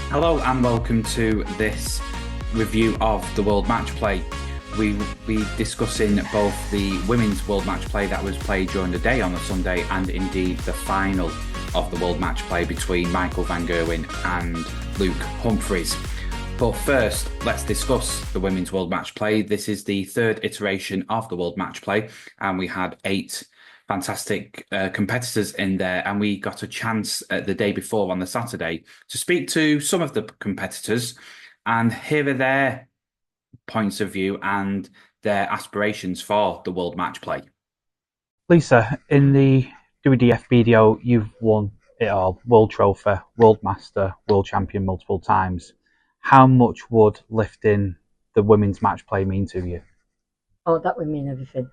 Hello and welcome to this review of the World Matchplay. We will be discussing both the Women's World Matchplay that was played during the day on the Sunday and indeed the final of the World Matchplay between Michael van Gerwen and Luke Humphries. But first, let's discuss the Women's World Matchplay. This is the third iteration of the World Matchplay, and we had 8 fantastic competitors in there, and we got a chance the day before on the Saturday to speak to some of the competitors and hear their points of view and their aspirations for the World Matchplay. Lisa, in the WDF BDO, you've won it all: World Trophy, World Master, World Champion multiple times. How much would lifting the women's match play mean to you? Oh, that would mean everything.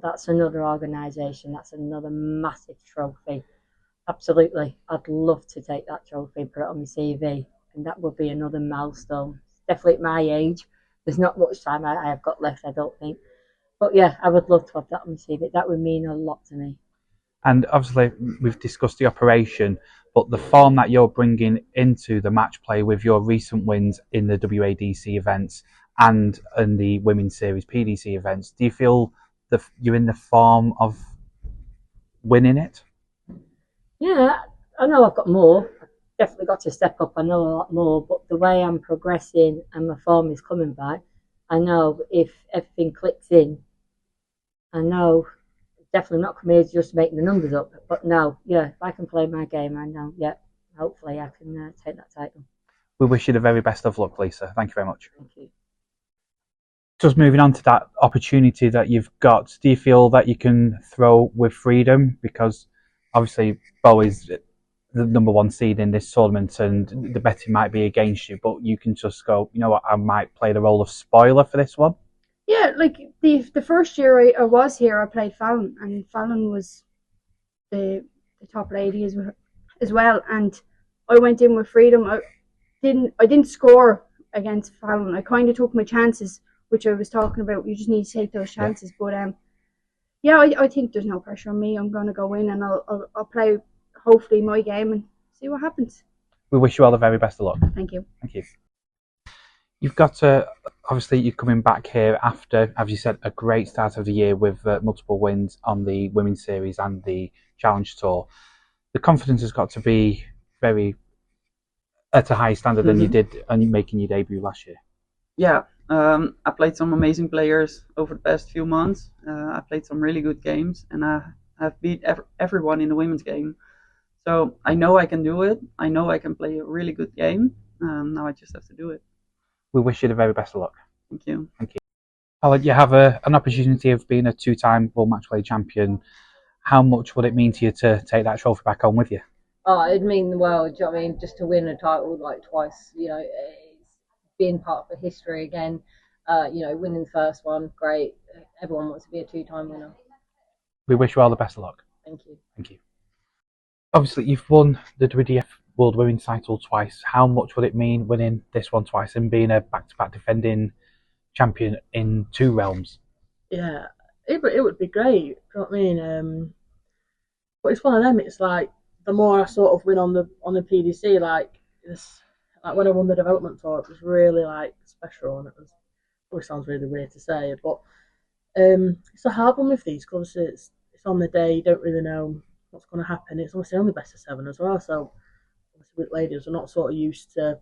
That's another organisation. That's another massive trophy. Absolutely, I'd love to take that trophy, put it on my CV, and that would be another milestone. Definitely at my age, there's not much time I have got left, I don't think. But yeah, I would love to have that on my CV. That would mean a lot to me. And obviously, we've discussed the operation, but the form that you're bringing into the match play with your recent wins in the WADC events and in the Women's Series PDC events, do you feel that you're in the form of winning it? Yeah, I know I've got more. I've definitely got to step up. I know a lot more, but the way I'm progressing and my form is coming back, I know if everything clicks in, I know definitely not coming here just making the numbers up. But no, yeah, if I can play my game, I know, yeah, hopefully I can take that title. We wish you the very best of luck, Lisa. Thank you very much. Thank you. Just moving on to that opportunity that you've got, do you feel that you can throw with freedom? Because obviously Beau is the number 1 seed in this tournament and the betting might be against you, but you can just go, you know what, I might play the role of spoiler for this one. Yeah, like the first year I was here, I played Fallon, and Fallon was the top lady as well, and I went in with freedom. I didn't score against Fallon. I kind of took my chances, which I was talking about. You just need to take those chances. But yeah, I think there's no pressure on me. I'm going to go in and I'll play hopefully my game and see what happens. We wish you all the very best of luck. Thank you. Thank you. You've got to, obviously, you're coming back here after, as you said, a great start of the year with multiple wins on the Women's Series and the Challenge Tour. The confidence has got to be very at a high standard than you did on making your debut last year. Yeah, I played some amazing players over the past few months. I played some really good games, and I've beat everyone in the women's game. So I know I can do it. I know I can play a really good game. Now I just have to do it. We wish you the very best of luck. Thank you. Thank you. Fallon, you have an opportunity of being a 2-time World Matchplay champion. How much would it mean to you to take that trophy back home with you? Oh, it'd mean the world. Do you know what I mean? Just to win a title like twice, it's being part of the history again. Winning the first one, great. Everyone wants to be a 2-time winner. We wish you all the best of luck. Thank you. Thank you. Obviously, you've won the WDF World Women's title twice. How much would it mean winning this one twice and being a back-to-back defending champion in 2 realms? Yeah, it would be great. You know what I mean? But it's one of them. It's like the more I sort of win on the PDC, like when I won the development tour, it was really like special, and it sounds really weird to say, but it's a hard one with these because it's on the day. You don't really know what's going to happen. It's obviously only best of 7 as well, so with ladies, we're not sort of used to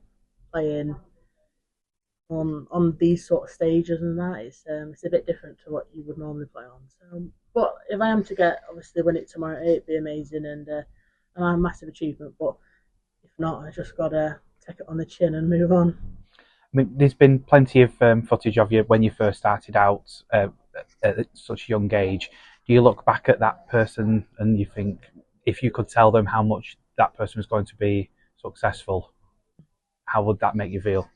playing on these sort of stages, and that it's a bit different to what you would normally play on. So, but if I am to obviously win it tomorrow, it'd be amazing and a massive achievement. But if not, I just gotta take it on the chin and move on. I mean, there's been plenty of footage of you when you first started out at such a young age. Do you look back at that person and you think, if you could tell them how much that person was going to be successful, how would that make you feel?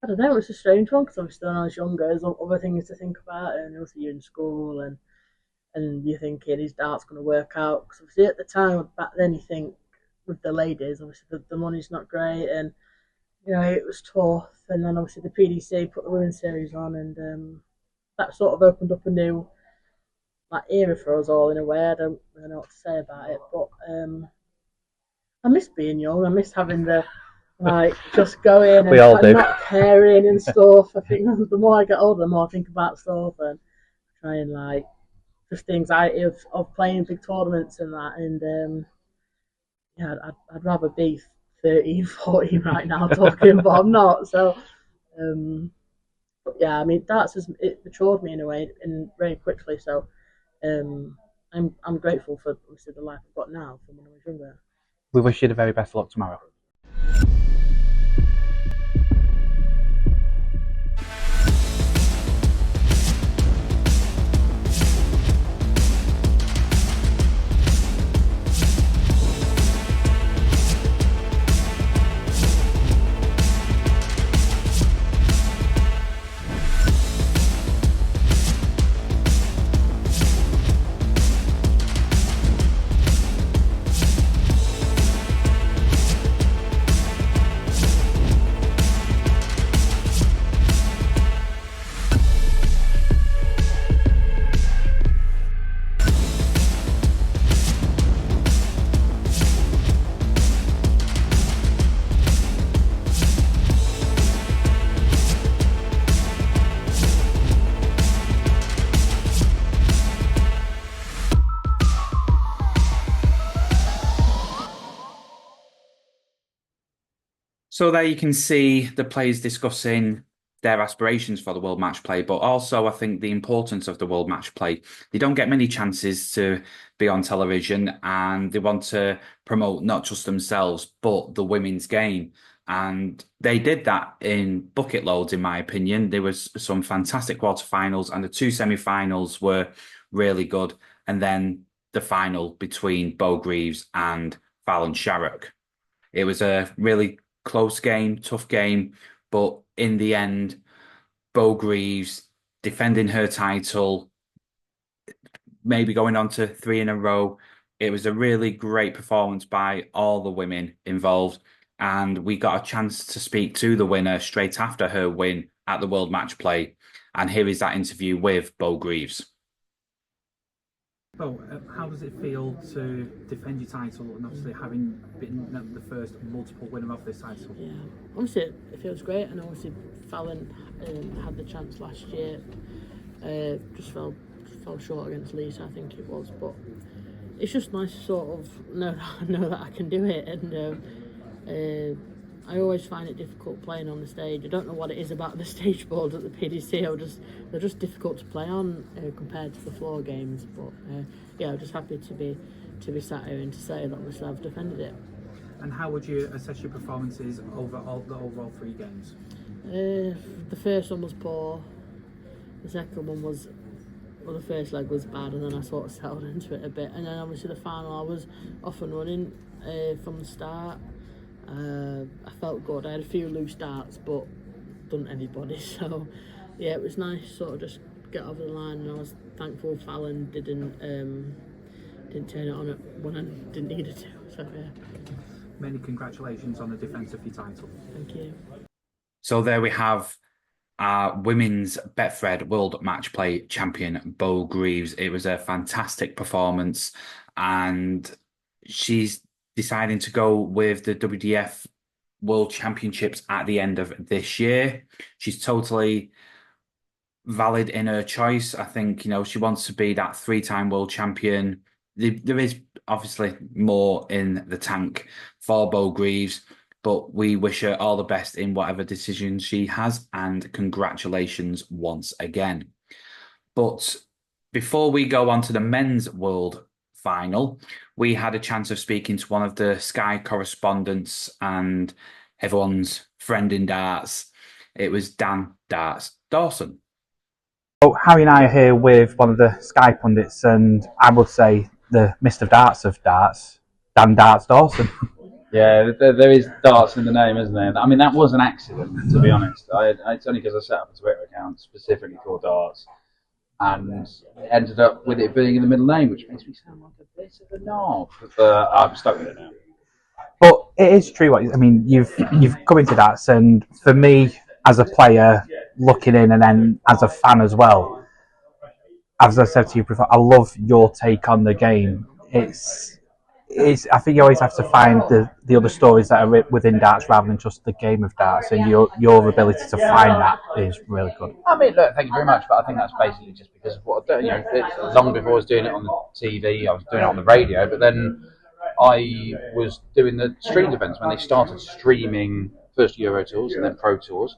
I don't know, it's a strange one because obviously when I was younger, there's other things to think about, and obviously you're in school and you're thinking, is darts going to work out? Because obviously at the time, back then, you think with the ladies, obviously the money's not great, and it was tough. And then obviously the PDC put the women's series on, and that sort of opened up a new era for us all in a way. I don't really know what to say about it, but I miss being young. I miss having the like just going We all and do. not caring and stuff. I think the more I get older, the more I think about stuff and try and like just the anxiety of playing big tournaments and that. And yeah, I'd rather be 13, 14 right now talking, but I'm not. So, but yeah, I mean, it matured me in a way and very quickly. So, I'm grateful for obviously the life I've got now from when I was younger. We wish you the very best of luck tomorrow. So there you can see the players discussing their aspirations for the World Matchplay, but also I think the importance of the World Matchplay. They don't get many chances to be on television, and they want to promote not just themselves, but the women's game. And they did that in bucket loads, in my opinion. There was some fantastic quarterfinals, and the two semi-finals were really good. And then the final between Beau Greaves and Fallon Sherrock. It was a really close game, tough game, but in the end, Beau Greaves defending her title, maybe going on to 3 in a row. It was a really great performance by all the women involved, and we got a chance to speak to the winner straight after her win at the World Matchplay. And here is that interview with Beau Greaves. Beau, how does it feel to defend your title and obviously having been the first multiple winner of this title? Yeah, honestly, it feels great. And obviously, Fallon had the chance last year. Just fell short against Lisa, I think it was. But it's just nice to sort of know that I can do it. And I always find it difficult playing on the stage. I don't know what it is about the stage boards at the PDC. They're just difficult to play on compared to the floor games. But yeah, I'm just happy to be sat here and to say that obviously I've defended it. And how would you assess your performances over the overall 3 games? The first one was poor. The second one was, well, the first leg was bad, and then I sort of settled into it a bit. And then obviously the final, I was off and running from the start. I felt good. I had a few loose darts, but done anybody. So yeah, it was nice to sort of just get over the line, and I was thankful Fallon didn't turn it on when I didn't need it to. So yeah. Many congratulations on the defence of your title. Thank you. So there we have our women's Betfred World Matchplay champion, Beau Greaves. It was a fantastic performance, and she's deciding to go with the WDF World Championships at the end of this year. She's totally valid in her choice. I think, she wants to be that 3-time world champion. There is obviously more in the tank for Beau Greaves, but we wish her all the best in whatever decision she has, and congratulations once again. But before we go on to the men's world final, we had a chance of speaking to one of the Sky correspondents and everyone's friend in darts. It was Dan Dawson. So Harry and I are here with one of the Sky pundits, and I would say the Mr. Darts of darts, Dan Dawson. Yeah, there is darts in the name, isn't there? I mean, that was an accident, to be honest. It's only because I set up a Twitter account specifically called darts, and ended up with it being in the middle name, which makes me sound like a bit of a knob. But I'm stuck with it now. But it is true. You've come into darts, and for me, as a player looking in, and then as a fan as well, as I said to you before, I love your take on the game. I think you always have to find the other stories that are within darts rather than just the game of darts, and your ability to find that is really good. I mean, look, thank you very much, but I think that's basically just because of what I do. You know, it's long before I was doing it on the TV, I was doing it on the radio, but then I was doing the streamed events when they started streaming first Euro tours and then Pro tours.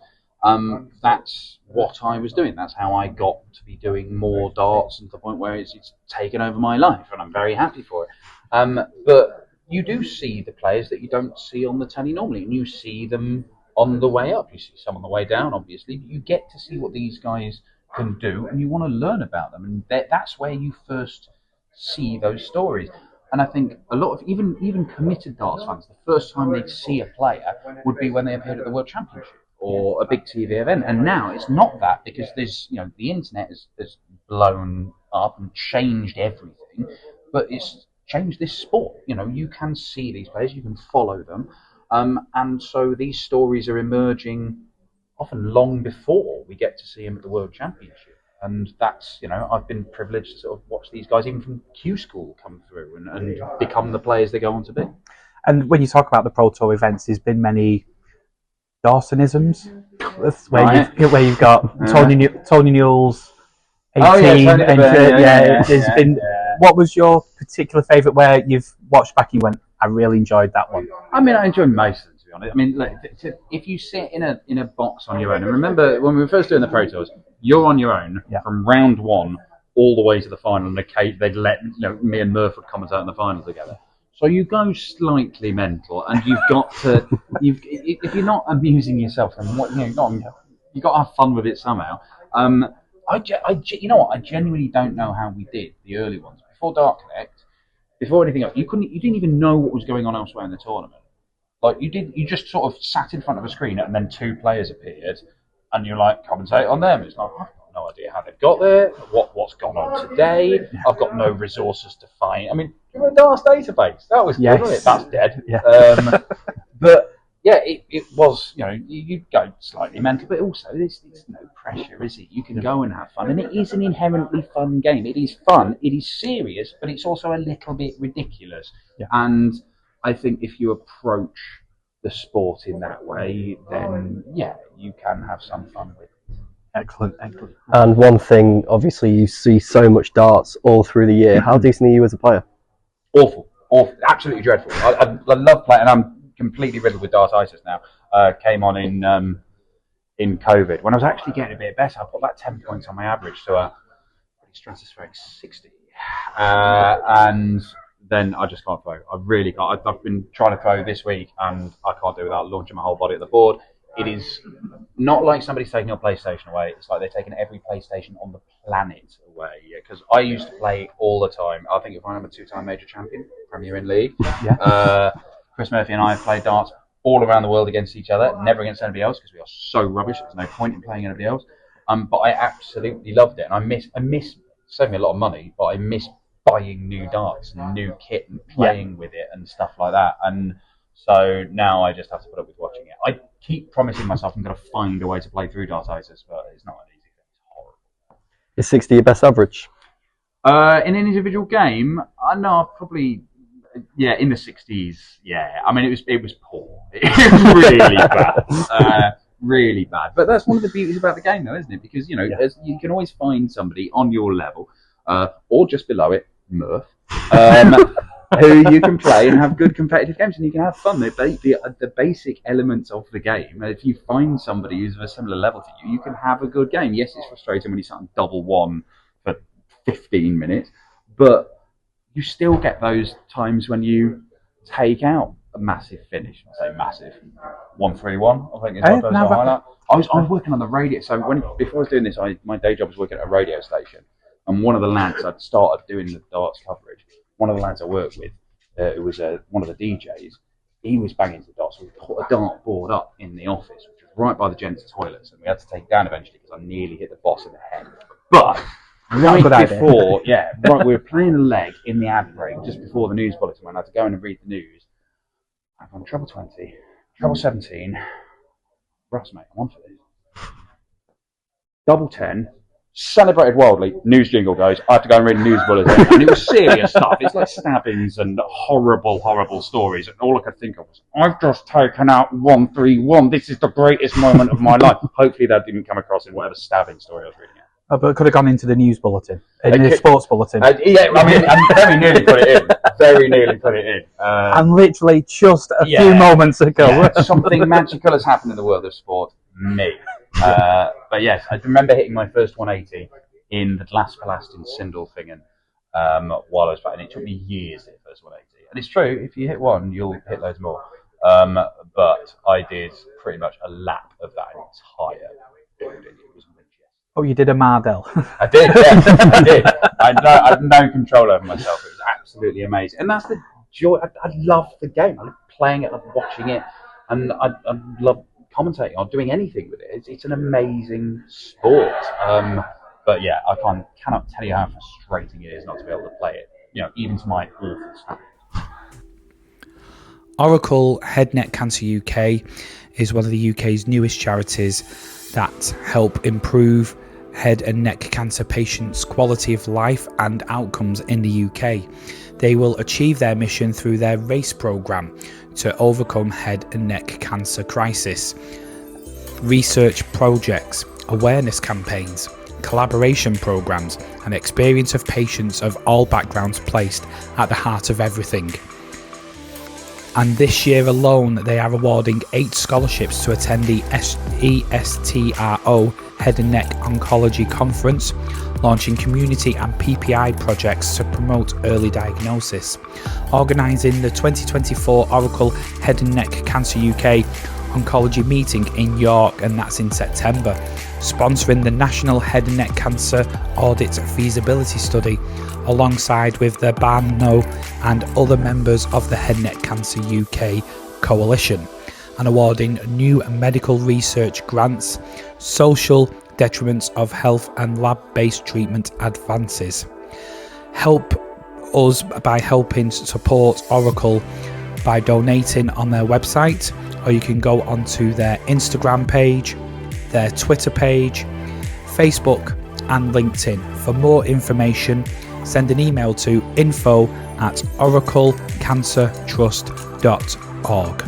That's what I was doing. That's how I got to be doing more darts, and to the point where it's taken over my life, and I'm very happy for it. But you do see the players that you don't see on the telly normally, and you see them on the way up. You see some on the way down, obviously, but you get to see what these guys can do, and you want to learn about them, and that's where you first see those stories. And I think a lot of even committed darts fans, the first time they'd see a player would be when they appeared at the World Championship or a big TV event. And now it's not that, because there's the internet has blown up and changed everything, but it's changed this sport. You can see these players, you can follow them, and so these stories are emerging often long before we get to see them at the World Championship. And that's, I've been privileged to sort of watch these guys even from Q School come through and become the players they go on to be. And when you talk about the Pro Tour events, there's been many Dawsonisms, where you've got Tony Newell's 18. There's been. What was your particular favourite where you've watched back and you went, I really enjoyed that one? I mean, I enjoyed most of them, to be honest. I mean, look, if you sit in a box on your own, and remember when we were first doing the Pro Tours, you're on your own from round one all the way to the final, and they'd let me and Murph would commentate in the final together. So you go slightly mental, and you've got to. If you're not amusing yourself, then what you've got to have fun with it somehow. I genuinely don't know how we did the early ones before Dark Connect, before anything else. You didn't even know what was going on elsewhere in the tournament. Like you just sort of sat in front of a screen, and then two players appeared, and you're like, commentate on them. It's like, I've got no idea how they've got there, what's gone on today. I've got no resources to find. I mean, you were a Darts database. That was good, wasn't it? That's dead. Yeah. But yeah, it was, you go slightly mental, but also there's no pressure, is it? You can go and have fun, and it is an inherently fun game. It is fun, it is serious, but it's also a little bit ridiculous. Yeah. And I think if you approach the sport in that way, then you can have some fun with it. Excellent. And one thing, obviously, you see so much darts all through the year. How decent are you as a player? Awful, absolutely dreadful. I love playing, and I'm completely riddled with dartitis now. Came on in COVID when I was actually getting a bit better. I put about 10 points on my average to a pretty stratospheric 60, and then I just can't throw. I really can't. I've been trying to throw this week, and I can't do it without launching my whole body at the board. It is not like somebody's taking your PlayStation away. It's like they're taking every PlayStation on the planet away. Because I used to play all the time. I think if I'm a two-time major champion, Premier in League. Yeah. Chris Murphy and I have played darts all around the world against each other, never against anybody else, because we are so rubbish. There's no point in playing anybody else. But I absolutely loved it, and I miss saving me a lot of money, but I miss buying new darts and new kit and playing with it and stuff like that. And so now I just have to put up with watching it. I keep promising myself I'm going to find a way to play through dartitis, but it's not an easy thing. It's horrible. Is 60 your best average? In an individual game, I know I've probably in the 60s. Yeah, I mean it was poor. It was really bad, really bad. But that's one of the beauties about the game, though, isn't it? Because you can always find somebody on your level, or just below it, Murph, who you can play and have good competitive games, and you can have fun. The basic elements of the game. If you find somebody who's of a similar level to you, you can have a good game. Yes, it's frustrating when you start on double one for 15 minutes, but you still get those times when you take out a massive finish. I say massive, 131. I think is what highlight. I was working on the radio. So before I was doing this, my day job was working at a radio station, and one of the lads I'd started doing the darts coverage. One of the lads I worked with, who was one of the DJs, he was banging the darts. So we put a dart board up in the office, which was right by the gents' toilets, and we had to take it down eventually because I nearly hit the boss in the head. But right before, we were playing a leg in the ad break just before the news bulletin when I had to go in and read the news. I've gone treble 20, treble 17. Russ, mate, I'm on for this. Double 10, celebrated wildly. News jingle goes. I have to go and read a news bulletin, and it was serious stuff. It's like stabbings and horrible stories. And all I could think of was, I've just taken out 131. This is the greatest moment of my life. Hopefully that didn't come across in whatever stabbing story I was reading. But it could have gone into the news bulletin, in the sports bulletin. Yeah, I mean, I very nearly put it in. Very nearly put it in. And literally just a few moments ago. Yeah, something magical has happened in the world of sport. Me. But yes, I remember hitting my first 180 in the Glaspalast in Sindelfingen while I was playing. It took me years to hit the first 180. And it's true, if you hit one, you'll hit loads more. But I did pretty much a lap of that entire building. It was majestic. Oh, you did a Mardell. I did, yeah, I did. I had no control over myself. It was absolutely amazing. And that's the joy. I love the game. I love playing it, I love watching it. And I love commentating or doing anything with it. It's an amazing sport. But yeah, I cannot tell you how frustrating it is not to be able to play it. You know, even to my awful state. Oracle Head Neck Cancer UK is one of the UK's newest charities that help improve head and neck cancer patients' quality of life and outcomes in the UK. They will achieve their mission through their RACE programme to overcome head and neck cancer crisis. Research projects, awareness campaigns, collaboration programmes and experience of patients of all backgrounds placed at the heart of everything. And this year alone, they are awarding 8 scholarships to attend the ESTRO Head and Neck Oncology Conference, launching community and PPI projects to promote early diagnosis, organising the 2024 Oracle Head and Neck Cancer UK Oncology Meeting in York, and that's in September, sponsoring the National Head and Neck Cancer Audit Feasibility Study, alongside with the Barno and other members of the Head and Neck Cancer UK Coalition, and awarding new medical research grants, social detriments of health and lab-based treatment advances. Help us by helping support Oracle by donating on their website, or you can go onto their Instagram page, their Twitter page, Facebook and LinkedIn. For more information, send an email to info@oraclecancertrust.org.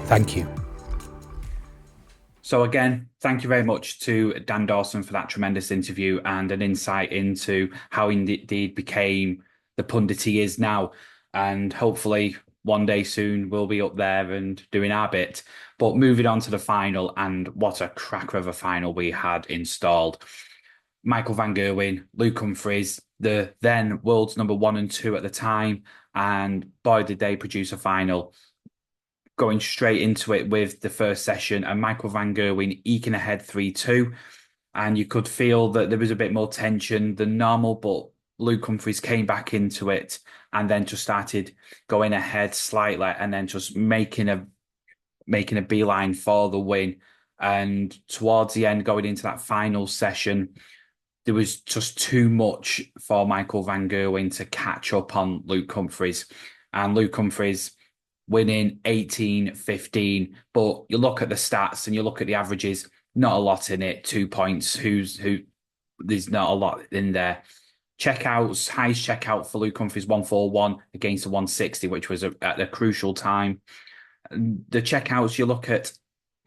Thank you. So again, thank you very much to Dan Dawson for that tremendous interview and an insight into how he indeed became the pundit he is now. And hopefully one day soon we'll be up there and doing our bit. But moving on to the final, and what a cracker of a final we had installed. Michael van Gerwen, Luke Humphries, the then world's number 1 and 2 at the time, and boy did they produce a final. Going straight into it with the first session, and Michael van Gerwen eking ahead 3-2, and you could feel that there was a bit more tension than normal, but Luke Humphries came back into it and then just started going ahead slightly and then just making a beeline for the win. And towards the end, going into that final session, there was just too much for Michael van Gerwen to catch up on Luke Humphries. And Luke Humphries winning 18-15. But you look at the stats and you look at the averages, not a lot in it. 2 points. There's not a lot in there. Checkouts, highest checkout for Luke Humphries, 141 against a 160, which was at a crucial time. The checkouts, you look at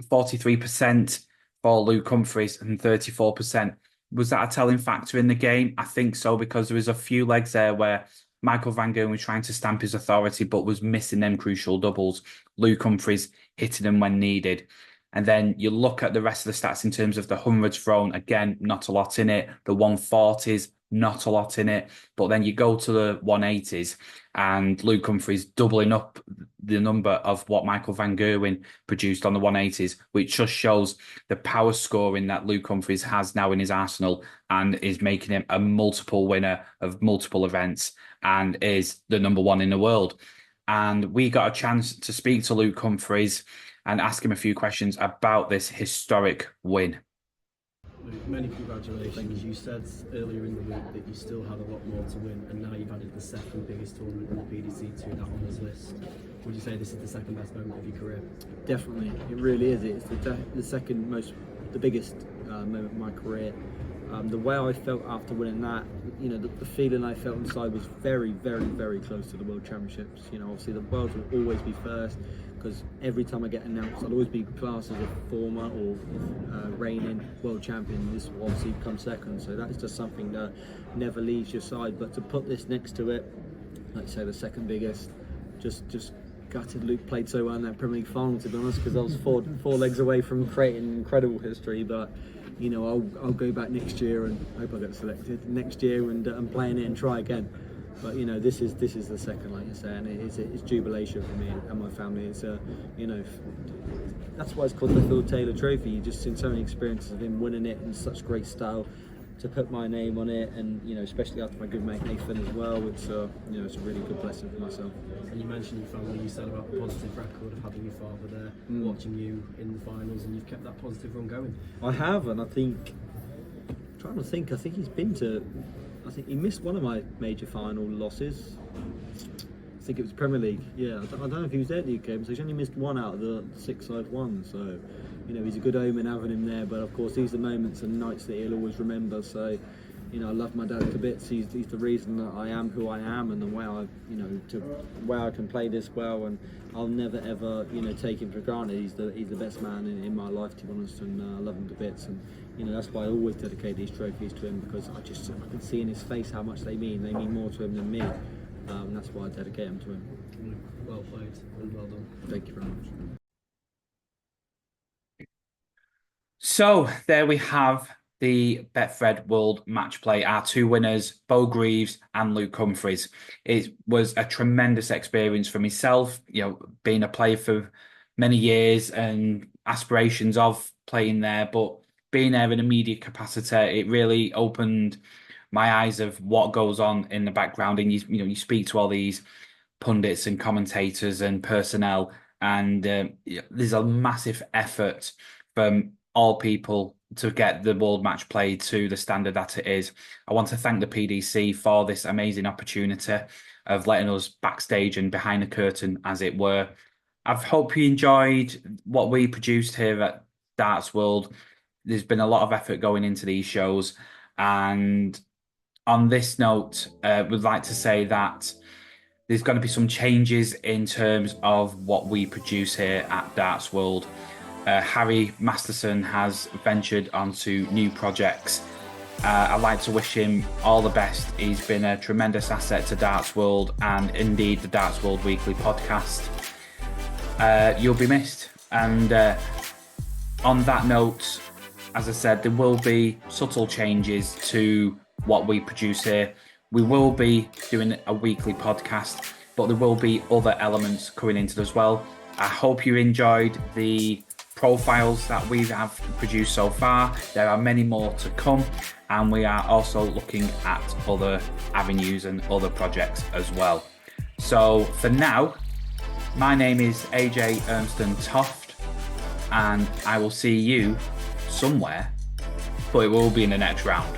43% for Luke Humphries and 34%. Was that a telling factor in the game? I think so, because there was a few legs there where Michael van Gerwen was trying to stamp his authority but was missing them crucial doubles. Luke Humphries hitting them when needed. And then you look at the rest of the stats in terms of the hundreds thrown. Again, not a lot in it. The 140s, not a lot in it. But then you go to the 180s and Luke Humphries doubling up the number of what Michael van Gerwen produced on the 180s, which just shows the power scoring that Luke Humphries has now in his arsenal and is making him a multiple winner of multiple events and is the number 1 in the world. And we got a chance to speak to Luke Humphries and ask him a few questions about this historic win. Many congratulations. You said earlier in the week that you still had a lot more to win, and now you've added the second biggest tournament in the PDC to that honours list. Would you say this is the second best moment of your career? Definitely, it really is. It's the biggest moment of my career. The way I felt after winning that, you know, the feeling I felt inside was very, very, very close to the World Championships. You know, obviously the World will always be first, because every time I get announced, I'll always be classed as a former or reigning World Champion. This will obviously come second, so that is just something that never leaves your side. But to put this next to it, let's say the second biggest, just gutted Luke played so well in that Premier League final, to be honest, because I was four legs away from creating incredible history. But you know, I'll go back next year and hope I get selected next year and play in it and try again. But you know, this is the second, like you say, and it's jubilation for me and my family. It's you know, that's why it's called the Phil Taylor Trophy. You just seen so many experiences of him winning it in such great style. To put my name on it, and you know, especially after my good mate Nathan as well, it's you know, it's a really good blessing for myself. And you mentioned your family. You said about the positive record of having your father there, watching you in the finals, and you've kept that positive run going. I have, and I think he's been to. I think he missed one of my major final losses. I think it was Premier League. Yeah, I don't know if he was there at the UK games. So he's only missed one out of the 6 I'd won. So, you know, he's a good omen having him there. But of course, these are moments and nights that he'll always remember. So, you know, I love my dad to bits. He's the reason that I am who I am, and the way I, you know, where I can play this well. And I'll never ever, you know, take him for granted. He's the best man in my life, to be honest, and I love him to bits. And you know, that's why I always dedicate these trophies to him, because I can see in his face how much they mean. They mean more to him than me. And that's why I dedicate them to him. Well played and well done. Thank you very much. So there we have the Betfred World Matchplay, our 2 winners, Beau Greaves and Luke Humphries. It was a tremendous experience for myself, you know, being a player for many years and aspirations of playing there, but being there in a media capacity, it really opened my eyes of what goes on in the background. And you speak to all these pundits and commentators and personnel, and there's a massive effort from all people to get the World Matchplay to the standard that it is. I want to thank the PDC for this amazing opportunity of letting us backstage and behind the curtain, as it were. I hope you enjoyed what we produced here at Darts World. There's been a lot of effort going into these shows, and on this note, we'd like to say that there's going to be some changes in terms of what we produce here at Darts World. Harry Masterson has ventured onto new projects. I'd like to wish him all the best. He's been a tremendous asset to Darts World and indeed the Darts World Weekly podcast. You'll be missed. And on that note, as I said, there will be subtle changes to what we produce here. We will be doing a weekly podcast, but there will be other elements coming into it as well. I hope you enjoyed the profiles that we have produced so far. There are many more to come, and we are also looking at other avenues and other projects as well. So for now, my name is AJ Ernston Toft, and I will see you somewhere, but it will be in the next round.